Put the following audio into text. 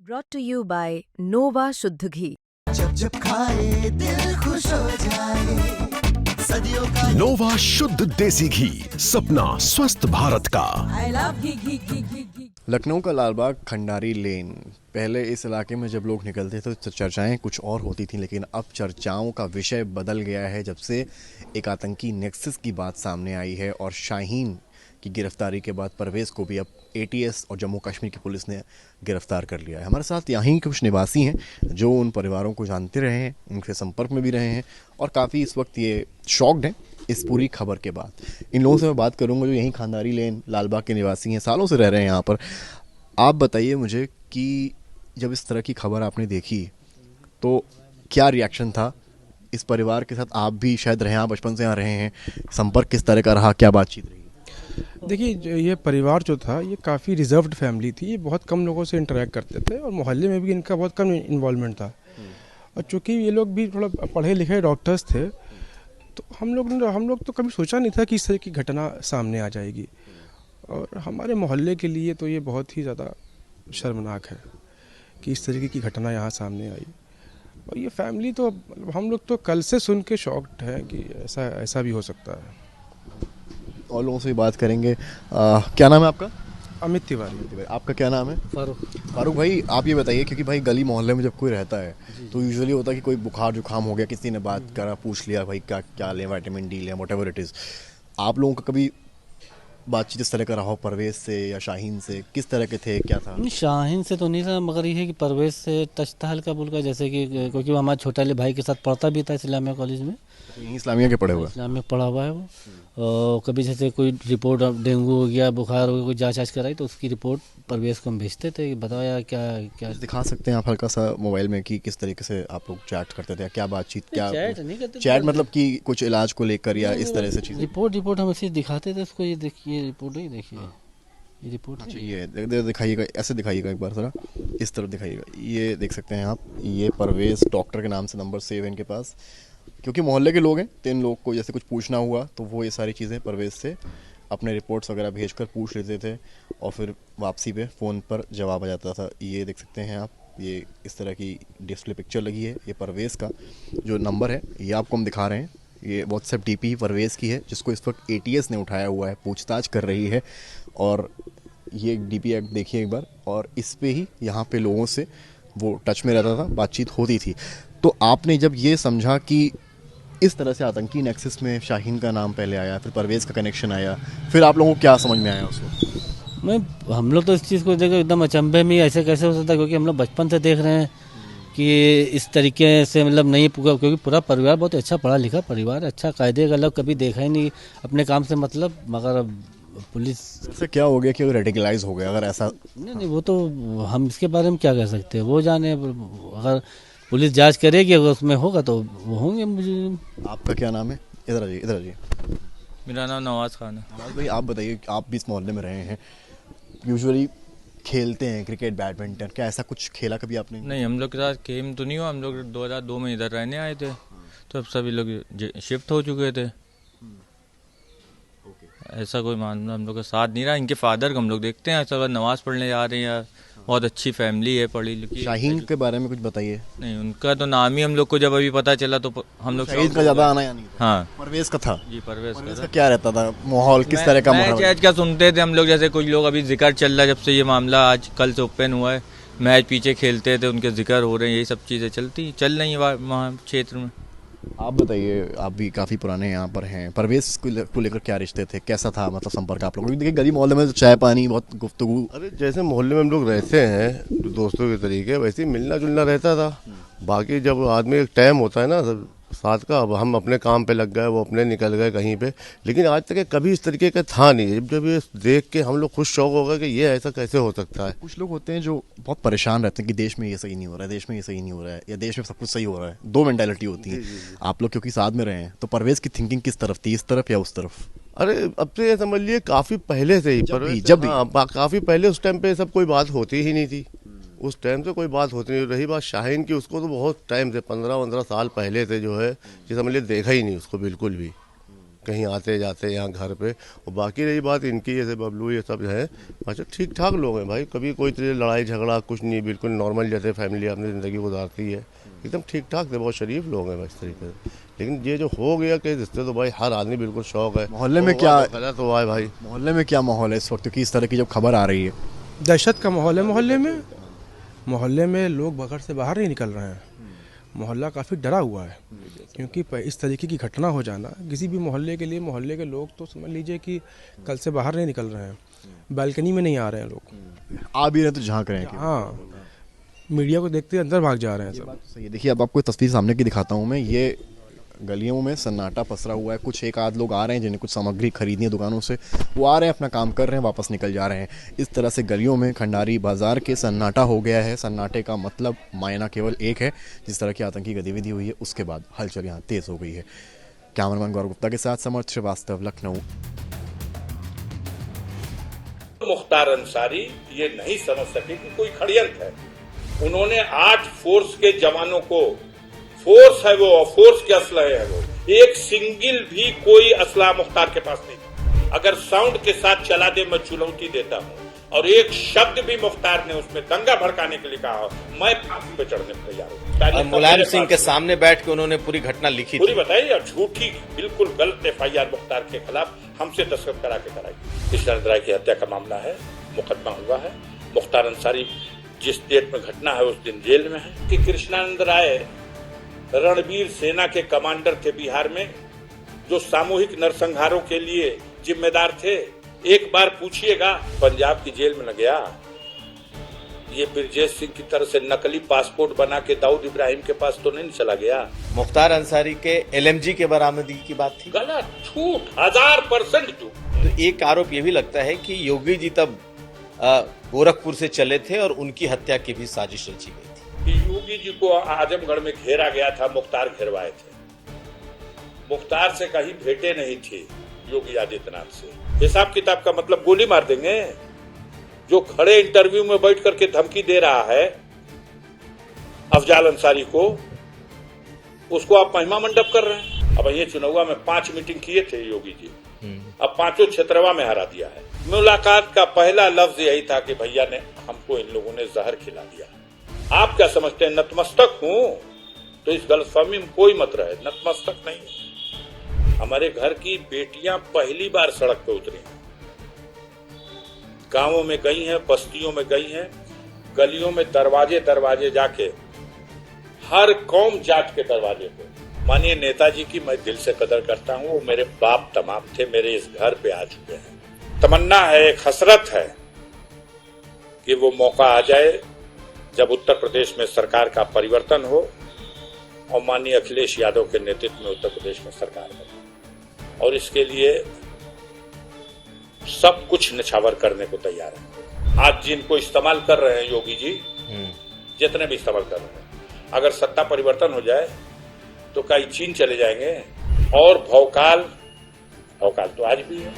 Brought to you by Nova शुद्ध घी। जब जब खाए दिल खुश हो जाए सदियों का नोवा शुद्ध देसी घी, सपना स्वस्थ भारत का। I love घी। लखनऊ का लालबाग खंडारी लेन, पहले इस इलाके में जब लोग निकलते थे तो चर्चाएं कुछ और होती थी, लेकिन अब चर्चाओं का विषय बदल गया है जब से एक आतंकी नेक्सस की बात सामने आई है और शाहीन की गिरफ्तारी के बाद परवेज़ को भी अब एटीएस और जम्मू कश्मीर की पुलिस ने गिरफ्तार कर लिया है। हमारे साथ यहाँ कुछ निवासी हैं जो उन परिवारों को जानते रहे हैं, उनके संपर्क में भी रहे हैं और काफ़ी इस वक्त ये शॉक्ड हैं इस पूरी खबर के बाद। इन लोगों से मैं बात करूँगा जो यहीं खंडारी लेन लालबाग के निवासी हैं, सालों से रह रहे हैं यहाँ पर। आप बताइए मुझे कि जब इस तरह की खबर आपने देखी तो क्या रिएक्शन था इस परिवार के साथ? आप भी शायद रहे हैं, आप बचपन से यहाँ रहे हैं, संपर्क किस तरह का रहा, क्या बातचीत रही? देखिए, ये परिवार जो था ये काफ़ी रिजर्व्ड फैमिली थी, ये बहुत कम लोगों से इंटरेक्ट करते थे और मोहल्ले में भी इनका बहुत कम इन्वॉल्वमेंट था। और चूँकि ये लोग भी थोड़ा पढ़े लिखे डॉक्टर्स थे तो हम लोग तो कभी सोचा नहीं था कि इस तरह की घटना सामने आ जाएगी। और हमारे मोहल्ले के लिए तो ये बहुत ही ज़्यादा शर्मनाक है कि इस तरीके की घटना यहाँ सामने आई। और ये फैमिली तो हम लोग तो कल से सुन के शॉक्ड हैं कि ऐसा भी हो सकता है। और लोगों से भी बात करेंगे। क्या नाम है आपका? अमित तिवारी। आपका क्या नाम है? फारूक भाई, आप ये बताइए, क्योंकि भाई गली मोहल्ले में जब कोई रहता है तो यूजुअली होता है कि कोई बुखार जुकाम हो गया, किसी ने बात करा, पूछ लिया भाई क्या लें, विटामिन डी लें, व्हाटएवर इट इज़। आप लोगों का कभी बातचीत इस तरह का रहा हो परवेज़ से या शाहीन से? किस तरह के थे, क्या था? शाहीन से तो नहीं था, मगर ये है कि परवेज़ से टच था हल्का फुल्का, जैसे कि क्योंकि वो हमारे छोटे वाले भाई के साथ पढ़ता भी था इस्लामिया कॉलेज में। यहीं इस्लामिया के पढ़े हुए? इस्लामिया पढ़ा हुआ है वो। और कभी जैसे कोई रिपोर्ट डेंगू हो गया, बुखार हो गया, कोई जाँच कराई तो उसकी रिपोर्ट परवेज़ को हम भेजते थे कि बताओ यार क्या दिखा सकते हैं आप हल्का सा मोबाइल में कि किस तरीके से आप लोग चैट करते थे, क्या बातचीत, क्या चैट नहीं करते, चैट मतलब कि कुछ इलाज को लेकर या इस तरह से चीज़ें? रिपोर्ट हम ऐसे दिखाते थे उसको, ये देखिए रिपोर्ट ही देखिए, ये रिपोर्ट अच्छा, ये दिखाइएगा, ऐसे दिखाइएगा एक बार ज़रा, इस तरफ दिखाइएगा। ये देख सकते हैं आप, ये परवेज़ डॉक्टर के नाम से नंबर सेव है इनके पास, क्योंकि मोहल्ले के लोग हैं तो इन लोग को जैसे कुछ पूछना हुआ तो वो ये सारी चीज़ें परवेज़ से अपने रिपोर्ट्स वगैरह भेजकर पूछ लेते थे और फिर वापसी पे फ़ोन पर जवाब आ जाता था। ये देख सकते हैं आप, ये इस तरह की डिस्प्ले पिक्चर लगी है, ये परवेज़ का जो नंबर है ये आपको हम दिखा रहे हैं। ये व्हाट्सएप डीपी परवेज़ की है जिसको इस वक्त एटीएस ने उठाया हुआ है, पूछताछ कर रही है। और ये डीपी आप देखिए एक बार, और इस पे ही यहाँ पे लोगों से वो टच में रहता था, बातचीत होती थी। तो आपने जब ये समझा कि इस तरह से आतंकी नेक्सस में शाहीन का नाम पहले आया, फिर परवेज़ का कनेक्शन आया, फिर आप लोगों को क्या समझ में आया उसको? हम लोग तो इस चीज़ को देखो एकदम अचंभे में, ऐसे कैसे हो सकता है, क्योंकि हम लोग बचपन से देख रहे हैं कि इस तरीके से मतलब नहीं, क्योंकि पूरा परिवार बहुत अच्छा पढ़ा लिखा परिवार, अच्छा कायदे का लोग कभी देखा ही नहीं अपने काम से मतलब। मगर पुलिस से क्या हो गया कि वो रेडिकलाइज हो गया? अगर ऐसा नहीं, वो तो हम इसके बारे में क्या कह सकते हैं, वो जाने। अगर पुलिस जांच करेगी, अगर उसमें होगा तो वो होंगे। मुझे आपका क्या नाम है? इधर आइए, इधर आइए। मेरा नाम नवाज़ खान है। नवाज़ भाई, आप बताइए, आप भी इस मोहल्ले में रहे हैं, यूजुअली खेलते हैं क्रिकेट, बैडमिंटन, क्या ऐसा कुछ खेला कभी आपने? नहीं, हम लोग के साथ गेम तो नहीं हुआ। हम लोग 2002 में इधर रहने आए थे तो अब सभी लोग शिफ्ट हो चुके थे। ऐसा कोई मामला हम लोग का साथ नहीं रहा। इनके फादर को हम लोग देखते हैं, सब नमाज़ पढ़ने जा रहे हैं यार, बहुत अच्छी फैमिली है, पढ़ी लिखी। शाहीन के बारे में कुछ बताइए। नहीं, उनका तो नाम ही हम लोग को जब अभी पता चला तो हम लोग शाहीन का ज़्यादा आना या नहीं? हाँ, परवेज़ का था। जी परवेज़ का क्या रहता था माहौल, किस तरह का माहौल? मैच क्या सुनते थे हम लोग, जैसे कुछ लोग अभी जिक्र चल रहा है जब से ये मामला आज कल से ओपन हुआ है, मैच पीछे खेलते थे, उनके जिक्र हो रहे हैं, यही सब चीज़ें चल रही हैं वहाँ क्षेत्र में। आप बताइए, आप भी काफ़ी पुराने यहाँ पर हैं, परवेज़ को लेकर क्या रिश्ते थे, कैसा था मतलब संपर्क आप लोगों को? देखिए गली मोहल्ले में तो चाय पानी बहुत गुफ्तगू। अरे जैसे मोहल्ले में हम लोग रहते हैं दोस्तों के तरीके, वैसे ही मिलना जुलना रहता था। बाकी जब आदमी एक टाइम होता है ना सब साथ का, अब हम अपने काम पे लग गए, वो अपने निकल गए कहीं पे, लेकिन आज तक कभी इस तरीके का था नहीं। जब ये देख के हम लोग खुद शौक हो गए कि ये ऐसा कैसे हो सकता है। कुछ लोग होते हैं जो बहुत परेशान रहते हैं कि देश में ये सही नहीं हो रहा है, देश में ये सही नहीं हो रहा है, या देश में सब कुछ सही हो रहा है। दो मेंटालिटी होती है। आप लोग क्योंकि साथ में रहे हैं, तो परवेज़ की थिंकिंग किस तरफ थी, इस तरफ या उस तरफ? अरे अब तो ये समझ लिए काफ़ी पहले से ही, जब भी काफ़ी पहले उस टाइम पे सब कोई बात होती ही नहीं थी। उस टाइम से कोई बात होती नहीं। रही बात शाहीन की, उसको तो बहुत टाइम से 15-15 साल पहले से जो है, ये समझ लिए देखा ही नहीं उसको बिल्कुल भी। कहीं आते जाते यहाँ घर पे। और बाकी रही बात इनकी, जैसे बबलू ये सब है, अच्छा ठीक ठाक लोग हैं भाई, कभी कोई तरह लड़ाई झगड़ा कुछ नहीं, बिल्कुल नॉर्मल जैसे फैमिली अपनी ज़िंदगी गुजारती है, एकदम ठीक ठाक थे, बहुत शरीफ लोग हैं इस तरीके से। लेकिन ये जो हो गया कि इससे तो भाई हर आदमी बिल्कुल शौक है। मोहल्ले में क्या गलत हुआ है भाई? मोहल्ले में क्या माहौल है इस वक्त, क्योंकि इस तरह की जब खबर आ रही है? दहशत का माहौल है मोहल्ले में लोग घर से बाहर नहीं निकल रहे हैं। मोहल्ला काफ़ी डरा हुआ है, क्योंकि इस तरीके की घटना हो जाना किसी भी मोहल्ले के लिए, मोहल्ले के लोग तो समझ लीजिए कि कल से बाहर नहीं निकल रहे हैं, बालकनी में नहीं आ रहे हैं लोग, आ भी रहे तो झांक रहे हैं। हाँ, मीडिया को देखते अंदर भाग जा रहे हैं सब। सही है। देखिए अब आपको तस्वीर सामने की दिखाता हूँ मैं, ये गलियों में सन्नाटा पसरा हुआ है, कुछ एक आध लोग आ रहे हैं जिन्हें कुछ सामग्री खरीदनी है दुकानों से, वो आ रहे हैं, अपना काम कर रहे हैं, वापस निकल जा रहे हैं। इस तरह से गलियों में खंडारी बाजार के सन्नाटा हो गया है। सन्नाटे का मतलब मायना केवल एक है, जिस तरह की आतंकी गतिविधि हुई है उसके बाद हलचल यहाँ तेज हो गई है। कैमरामैन गौरव गुप्ता के साथ समर्थ श्रीवास्तव, लखनऊ। मुख्तार अंसारी ये नहीं समझ सके कि कोई षड्यंत्र है। उन्होंने 8 फोर्स के जवानों को, फोर्स है वो, फोर्स के असलहे है वो, एक सिंगल भी कोई असला मुख्तार के पास नहीं। अगर साउंड के साथ चला दे मैं चुनौती देता हूँ, और एक शब्द भी मुख्तार ने उसमें दंगा भड़काने के लिए कहा, मैं फांसी पे चढ़ने को तैयार हूँ। मुलायम सिंह के सामने बैठ के उन्होंने पूरी घटना लिखी पूरी थी। बताई, और झूठी बिल्कुल गलत FIR मुख्तार के खिलाफ हमसे दस्तखत करा के कराई। कृष्णानंद राय की हत्या का मामला है, मुकदमा हुआ है। मुख्तार अंसारी जिस डेट में घटना है उस दिन जेल में है। कि कृष्णानंद राय रणबीर सेना के कमांडर थे बिहार में, जो सामूहिक नरसंहारों के लिए जिम्मेदार थे। एक बार पूछिएगा, पंजाब की जेल में न गया, ये ब्रजेश सिंह की तरह से नकली पासपोर्ट बना के दाऊद इब्राहिम के पास तो नहीं चला गया। मुख्तार अंसारी के LMG के बरामदगी की बात थी, गलत, झूठ, 1000% झूठ। तो एक आरोप ये भी लगता है कि योगी जी तब गोरखपुर से चले थे और उनकी हत्या की भी साजिश रची गई थी। योगी जी को आजमगढ़ में घेरा गया था, मुख्तार घेरवाए थे। मुख्तार से कहीं भेंटे नहीं थी योगी आदित्यनाथ से। हिसाब किताब का मतलब गोली मार देंगे। जो खड़े इंटरव्यू में बैठ करके धमकी दे रहा है अफजाल अंसारी को, उसको आप महिमा मंडप कर रहे हैं। अब ये चुनाव में 5 मीटिंग किए थे योगी जी, अब 5 क्षेत्रवा में हरा दिया है। मुलाकात का पहला लफ्ज यही था कि भैया ने हमको इन लोगों ने जहर खिला दिया। आप क्या समझते हैं नतमस्तक हूं? तो इस गलतफहमी में कोई मत रहे, नतमस्तक नहीं। हमारे घर की बेटियां पहली बार सड़क पे उतरी हैं, गांवों में गई हैं, बस्तियों में गई हैं, गलियों में दरवाजे दरवाजे जाके, हर कौम जात के दरवाजे पे। माननीय नेताजी की मैं दिल से कदर करता हूं, वो मेरे बाप तमाम थे, मेरे इस घर पे आ चुके हैं। तमन्ना है, एक हसरत है कि वो मौका आ जाए जब उत्तर प्रदेश में सरकार का परिवर्तन हो और माननीय अखिलेश यादव के नेतृत्व में उत्तर प्रदेश में सरकार बने, और इसके लिए सब कुछ निछावर करने को तैयार है। आज जिनको इस्तेमाल कर रहे हैं योगी जी, जितने भी इस्तेमाल कर रहे हैं, अगर सत्ता परिवर्तन हो जाए तो कई चीन चले जाएंगे। और भौकाल तो आज भी है।